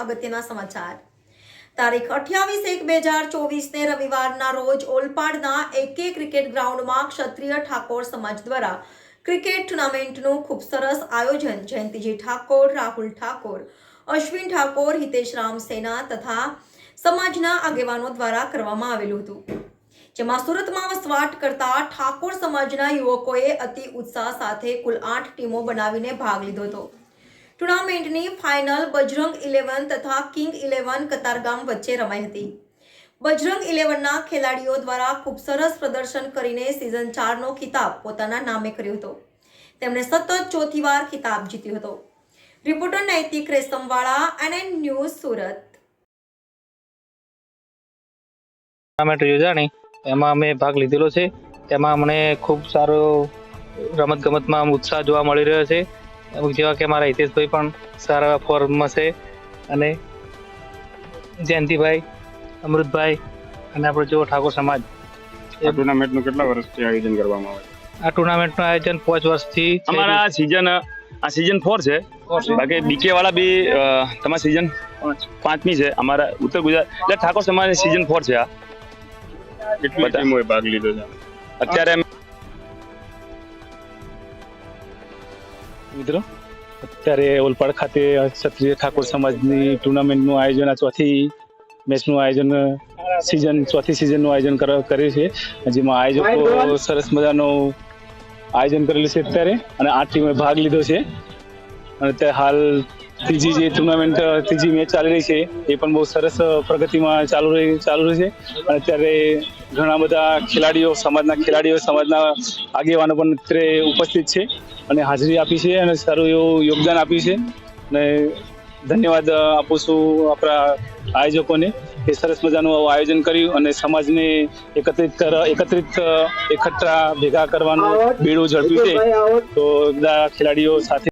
અગત્યના સમાચાર તારીખ 28/1/2024 રવિવારના રોજ ઓલપાડના AK ક્રિકેટ ગ્રાઉન્ડમાં ક્ષત્રિય ઠાકોર સમાજ દ્વારા ક્રિકેટ ટુર્નામેન્ટનું ખૂબ સરસ આયોજન જયંતિજી ઠાકોર, રાહુલ ઠાકોર, અશ્વિન ઠાકોર, હિતેશ રામ સેના તથા સમાજના આગેવાનો દ્વારા કરવામાં આવેલું હતું, જેમાં સુરતમાં વસવાટ કરતા ઠાકોર સમાજના યુવકોએ અતિ ઉત્સાહ સાથે કુલ 8 ટીમો બનાવીને ભાગ લીધો હતો। ટુર્નામેન્ટની ફાઇનલ બજરંગ 11 તથા કિંગ 11 કતારગામ વચ્ચે રમાઈ હતી। બજરંગ 11ના ખેલાડીઓ દ્વારા ખૂબ સરસ પ્રદર્શન કરીને સિઝન 4નો ખિતાબ પોતાના નામે કર્યો હતો। તેમણે સતત ચોથી વાર ખિતાબ જીત્યો હતો। Reporter Naitik Reshamwala, NN news, Surat. Tournament યોજાણી એમાં અમે ભાગ લીધેલો છે। તેમાં અમને ખૂબ સારો રમતગમતમાં ઉત્સાહ જોવા મળી રહ્યો છે। જેવા કે મારા હિતેશભાઈ પણ સારા ફોર્મમાં છે અને જયંતિભાઈ, અમૃતભાઈ અને આપણો જો ઠાકોર સમાજ। આ ટુર્નામેન્ટનું કેટલા વર્ષથી આયોજન કરવામાં આવે છે? આ ટુર્નામેન્ટનું આયોજન 5 વર્ષથી અમારા સીઝન 4 છે। બાકી બીકે વાળા બી તમારી સીઝન 5મી છે। અમારા ઉત્તર ગુજરાત એટલે ઠાકોર સમાજ સીઝન 4 છે। આ કેટલી ટીમોએ ભાગ લીધો છે અત્યારે? મિત્રો, અત્યારે ઓલપાડ ખાતે ક્ષત્રિય ઠાકોર સમાજની ટુર્નામેન્ટનું આયોજન, આ ચોથી મેચનું આયોજન ચોથી સિઝનનું આયોજન કર્યું છે, જેમાં આયોજકો સરસ મજાનું આયોજન કરેલું છે અત્યારે, અને 8 ટીમોએ ભાગ લીધો છે। અને અત્યારે હાલ ત્રીજી મેચ ચાલી રહી છે, એ પણ બહુ સરસ પ્રગતિમાં ચાલુ રહી છે। અને અત્યારે ઘણા બધા ખેલાડીઓ, સમાજના આગેવાનો પણ અત્યારે ઉપસ્થિત છે અને હાજરી આપી છે અને સારું એવું યોગદાન આપ્યું છે। અને ધન્યવાદ આપું છું આપણા આયોજકોને કે સરસ મજાનું આયોજન કર્યું અને સમાજને એકઠા ભેગા કરવાનું બેડું ઝડપ્યું છે। તો બધા ખેલાડીઓ સાથે